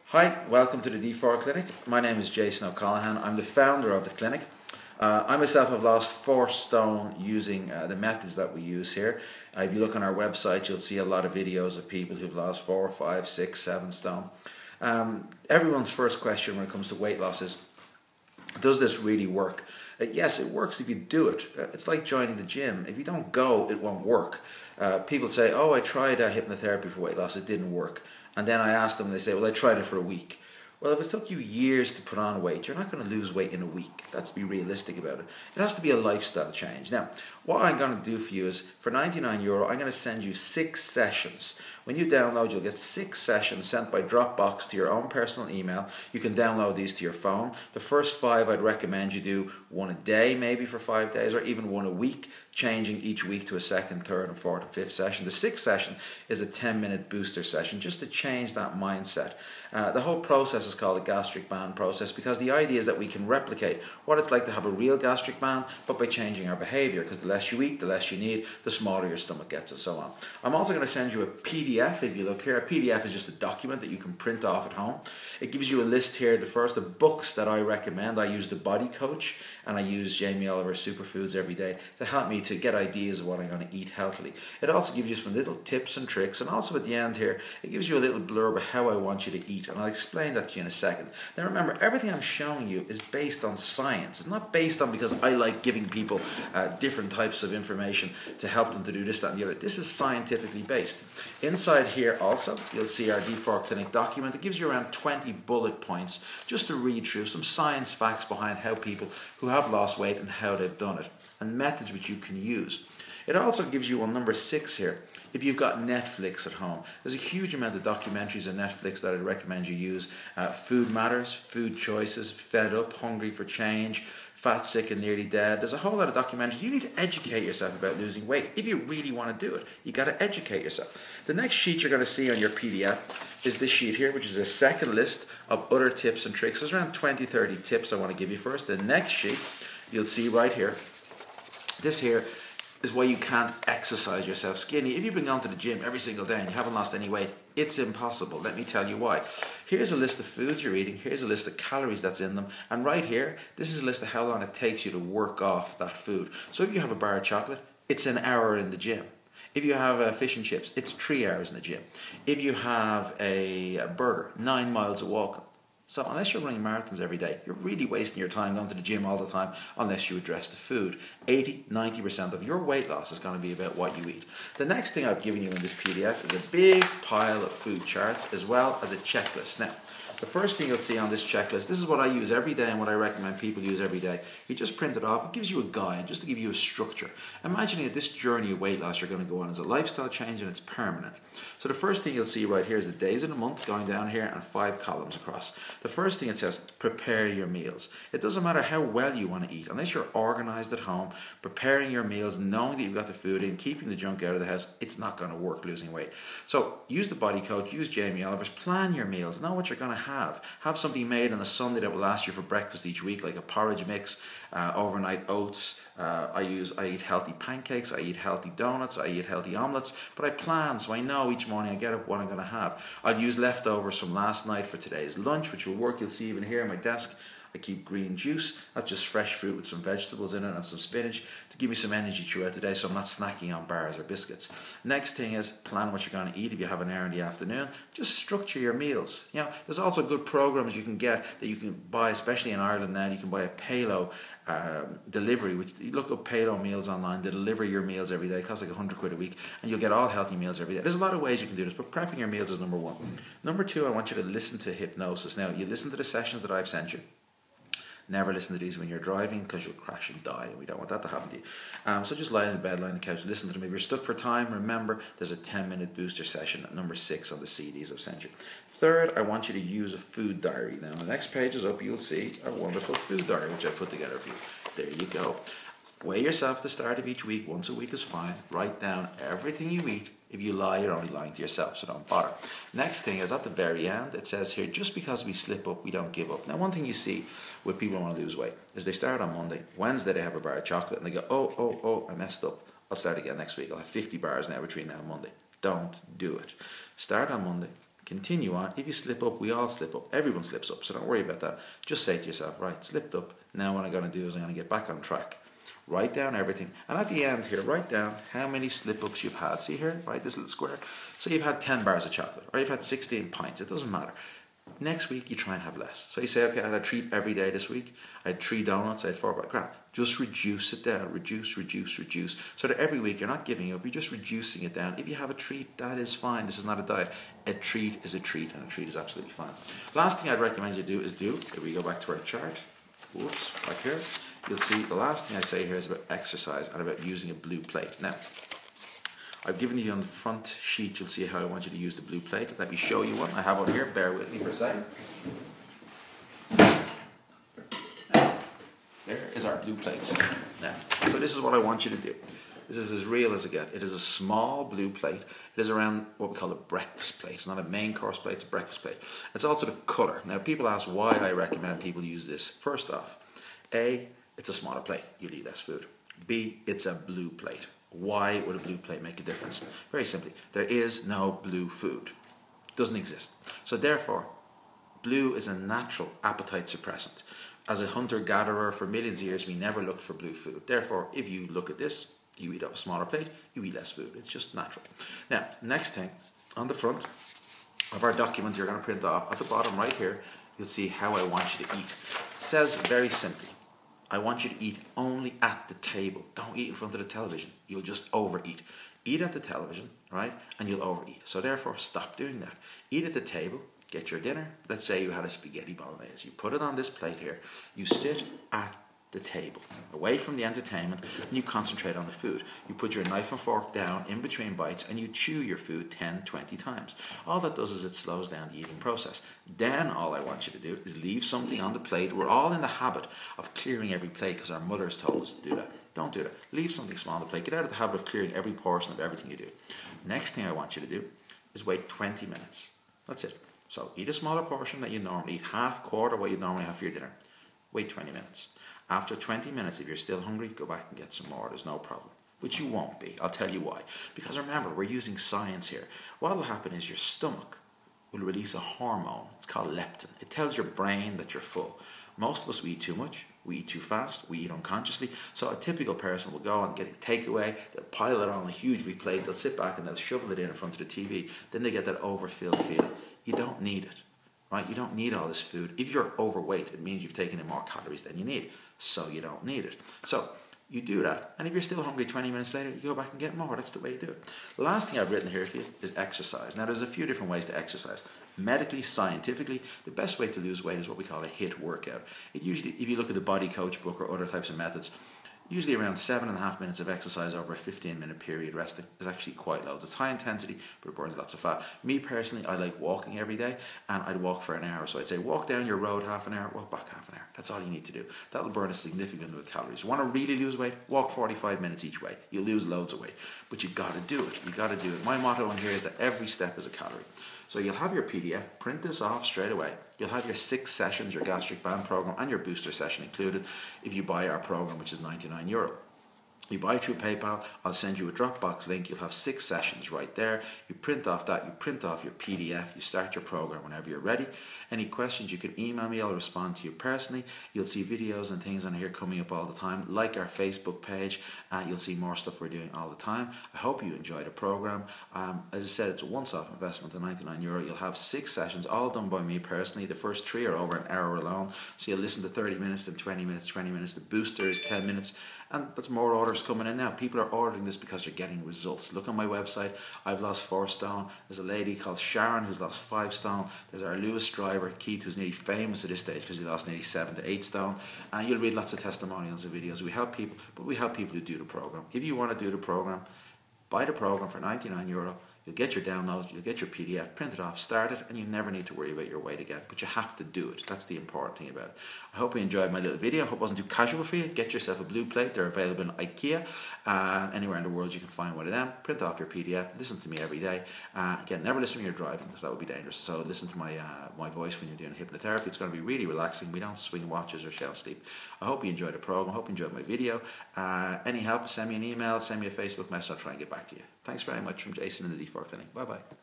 Hi, welcome to the D4 Clinic. My name is Jason O'Callaghan. I'm the founder of the clinic. I myself have lost 4 stone using the methods that we use here. If you look on our website, you'll see a lot of videos of people who've lost 4, 5, 6, 7 stone. Everyone's first question when it comes to weight loss is, does this really work? Yes, it works if you do it. It's like joining the gym. If you don't go, it won't work. People say, oh, I tried hypnotherapy for weight loss, it didn't work. And then I ask them, and they say, well, I tried it for a week. Well, if it took you years to put on weight, you're not going to lose weight in a week. Let's be realistic about it. It has to be a lifestyle change. Now, what I'm going to do for you is, for €99, I'm going to send you 6 sessions. When you download, you'll get 6 sessions sent by Dropbox to your own personal email. You can download these to your phone. The first 5, I'd recommend you do 1 a day, maybe for 5 days, or even 1 a week, changing each week to a 2nd, 3rd, and 4th, and 5th session. The 6th session is a 10-minute booster session, just to change that mindset. The whole process is called a gastric band process, because the idea is that we can replicate what it's like to have a real gastric band, but by changing our behavior, because the less you eat, the less you need, the smaller your stomach gets, and so on. I'm also going to send you a PDF. If you look here, a PDF is just a document that you can print off at home. It gives you a list here, the first of books that I recommend. I use The Body Coach, and I use Jamie Oliver's Superfoods every day to help me to get ideas of what I'm going to eat healthily. It also gives you some little tips and tricks, and also at the end here, it gives you a little blurb of how I want you to eat, and I'll explain that to you in a second. Now remember, everything I'm showing you is based on science. It's not based on because I like giving people different types of information to help them to do this, that, and the other. This is scientifically based. Inside here also, you'll see our D4 Clinic document. It gives you around 20 bullet points just to read through some science facts behind how people who have lost weight and how they've done it, and methods which you can use. It also gives you on number 6 here, if you've got Netflix at home. There's a huge amount of documentaries on Netflix that I'd recommend you use. Food Matters, Food Choices, Fed Up, Hungry for Change, Fat, Sick and Nearly Dead. There's a whole lot of documentaries. You need to educate yourself about losing weight. If you really want to do it, you got to educate yourself. The next sheet you're going to see on your PDF is this sheet here, which is a second list of other tips and tricks. There's around 20, 30 tips I want to give you first. The next sheet, you'll see right here, this here is why you can't exercise yourself skinny. If you've been going to the gym every single day and you haven't lost any weight, it's impossible. Let me tell you why. Here's a list of foods you're eating. Here's a list of calories that's in them. And right here, this is a list of how long it takes you to work off that food. So if you have a bar of chocolate, it's an hour in the gym. If you have fish and chips, it's 3 hours in the gym. If you have a burger, 9 miles of walking. So unless you're running marathons every day, you're really wasting your time going to the gym all the time unless you address the food. 80-90% of your weight loss is going to be about what you eat. The next thing I've given you in this PDF is a big pile of food charts as well as a checklist. Now, the first thing you'll see on this checklist, this is what I use every day and what I recommend people use every day. You just print it off. It gives you a guide just to give you a structure. Imagining that this journey of weight loss you're going to go on is a lifestyle change and it's permanent. So the first thing you'll see right here is the days of the month going down here and 5 columns across. The first thing it says, prepare your meals. It doesn't matter how well you want to eat, unless you're organized at home, preparing your meals, knowing that you've got the food in, keeping the junk out of the house, it's not going to work losing weight. So use the Body Coach, use Jamie Oliver's, plan your meals, know what you're going to have. Have something made on a Sunday that will last you for breakfast each week, like a porridge mix, overnight oats. I eat healthy pancakes, I eat healthy donuts, I eat healthy omelets, but I plan so I know each morning I get up what I'm going to have. I'll use leftovers from last night for today's lunch, which will work. You'll see even here on my desk, I keep green juice, not just fresh fruit with some vegetables in it and some spinach to give me some energy throughout the day so I'm not snacking on bars or biscuits. Next thing is plan what you're going to eat if you have an hour in the afternoon. Just structure your meals. You know, there's also good programs you can get that you can buy, especially in Ireland now. You can buy a Palo delivery, which you look up Palo meals online. They deliver your meals every day. It costs like £100 a week and you'll get all healthy meals every day. There's a lot of ways you can do this, but prepping your meals is number 1. Number 2, I want you to listen to hypnosis. Now, you listen to the sessions that I've sent you. Never listen to these when you're driving because you'll crash and die, and we don't want that to happen to you. So just lie in bed, lie on the couch, listen to them. If you're stuck for time, remember there's a 10-minute booster session at number 6 on the CDs I've sent you. Third, I want you to use a food diary. Now, the next page is up. You'll see a wonderful food diary which I put together for you. There you go. Weigh yourself at the start of each week. Once a week is fine. Write down everything you eat. If you lie, you're only lying to yourself, so don't bother. Next thing is at the very end, it says here, just because we slip up, we don't give up. Now, one thing you see with people who want to lose weight is they start on Monday. Wednesday, they have a bar of chocolate, and they go, oh, I messed up. I'll start again next week. I'll have 50 bars now between now and Monday. Don't do it. Start on Monday. Continue on. If you slip up, we all slip up. Everyone slips up, so don't worry about that. Just say to yourself, right, slipped up. Now what I'm going to do is I'm going to get back on track. Write down everything. And at the end here, write down how many slip-ups you've had. See here, right, this little square. So you've had 10 bars of chocolate, or you've had 16 pints. It doesn't matter. Next week, you try and have less. So you say, okay, I had a treat every day this week. I had 3 donuts, I had 4 bars. Grand. Just reduce it down. Reduce, reduce, reduce. So that every week, you're not giving up. You're just reducing it down. If you have a treat, that is fine. This is not a diet. A treat is a treat, and a treat is absolutely fine. Last thing I'd recommend you do is if we go back to our chart. Whoops, back here. You'll see the last thing I say here is about exercise and about using a blue plate. Now, I've given you on the front sheet, you'll see how I want you to use the blue plate. Let me show you one. I have one here. Bear with me for a second. There is our blue plates. Now, so this is what I want you to do. This is as real as it gets. It is a small blue plate. It is around what we call a breakfast plate. It's not a main course plate, it's a breakfast plate. It's also the colour. Now, people ask why I recommend people use this. First off, A, it's a smaller plate. You'll eat less food. B, it's a blue plate. Why would a blue plate make a difference? Very simply, there is no blue food. It doesn't exist. So therefore, blue is a natural appetite suppressant. As a hunter-gatherer for millions of years, we never looked for blue food. Therefore, if you look at this, you eat off a smaller plate, you eat less food. It's just natural. Now, next thing, on the front of our document you're going to print off, at the bottom right here, you'll see how I want you to eat. It says very simply, I want you to eat only at the table. Don't eat in front of the television. You'll just overeat. Eat at the television, right? And you'll overeat. So therefore, stop doing that. Eat at the table. Get your dinner. Let's say you had a spaghetti bolognese. You put it on this plate here. You sit at the table, away from the entertainment, and you concentrate on the food. You put your knife and fork down in between bites and you chew your food 10, 20 times. All that does is it slows down the eating process. Then all I want you to do is leave something on the plate. We're all in the habit of clearing every plate because our mothers told us to do that. Don't do that. Leave something small on the plate. Get out of the habit of clearing every portion of everything you do. Next thing I want you to do is wait 20 minutes. That's it. So eat a smaller portion that you normally eat, half, quarter what you normally have for your dinner. Wait 20 minutes. After 20 minutes, if you're still hungry, go back and get some more. There's no problem. But you won't be. I'll tell you why. Because remember, we're using science here. What will happen is your stomach will release a hormone. It's called leptin. It tells your brain that you're full. Most of us, we eat too much. We eat too fast. We eat unconsciously. So a typical person will go and get a takeaway. They'll pile it on a huge big plate. They'll sit back and they'll shovel it in front of the TV. Then they get that overfilled feeling. You don't need it. Right? You don't need all this food. If you're overweight, it means you've taken in more calories than you need. So you don't need it. So you do that. And if you're still hungry 20 minutes later, you go back and get more. That's the way you do it. The last thing I've written here for you is exercise. Now, there's a few different ways to exercise. Medically, scientifically, the best way to lose weight is what we call a HIIT workout. It usually, if you look at the Body Coach book or other types of methods, usually around 7.5 minutes of exercise over a 15-minute period resting is actually quite low. It's high intensity, but it burns lots of fat. Me personally, I like walking every day, and I'd walk for an hour. So I'd say walk down your road half an hour, walk back half an hour. That's all you need to do. That'll burn a significant amount of calories. You want to really lose weight? Walk 45 minutes each way. You'll lose loads of weight, but you've got to do it. You've got to do it. My motto in here is that every step is a calorie. So you'll have your PDF, print this off straight away. You'll have your 6 sessions, your gastric band program, and your booster session included if you buy our program, which is €99. You buy through PayPal, I'll send you a Dropbox link. You'll have 6 sessions right there. You print off that, you print off your PDF, you start your program whenever you're ready. Any questions, you can email me, I'll respond to you personally. You'll see videos and things on here coming up all the time. Like our Facebook page, you'll see more stuff we're doing all the time. I hope you enjoy the program. As I said, it's a once-off investment of €99. You'll have 6 sessions, all done by me personally. The first 3 are over an hour alone. So you'll listen to 30 minutes, then 20 minutes, 20 minutes. The booster is 10 minutes. And there's more orders coming in now. People are ordering this because they're getting results. Look on my website. I've lost 4 stone. There's a lady called Sharon who's lost 5 stone. There's our Lewis driver, Keith, who's nearly famous at this stage because he lost nearly 7 to 8 stone. And you'll read lots of testimonials and videos. We help people, but we help people who do the program. If you want to do the program, buy the program for €99. You'll get your downloads, you'll get your PDF, print it off, start it, and you never need to worry about your weight again. But you have to do it. That's the important thing about it. I hope you enjoyed my little video. I hope it wasn't too casual for you. Get yourself a blue plate. They're available in IKEA. Anywhere in the world you can find one of them. Print off your PDF. Listen to me every day. Again, never listen when you're driving because that would be dangerous. So listen to my voice when you're doing hypnotherapy. It's going to be really relaxing. We don't swing watches or shell sleep. I hope you enjoyed the program. I hope you enjoyed my video. Any help, send me an email, send me a Facebook message. I'll try and get back to you. Thanks very much from Jason in the D4 Clinic. Bye-bye.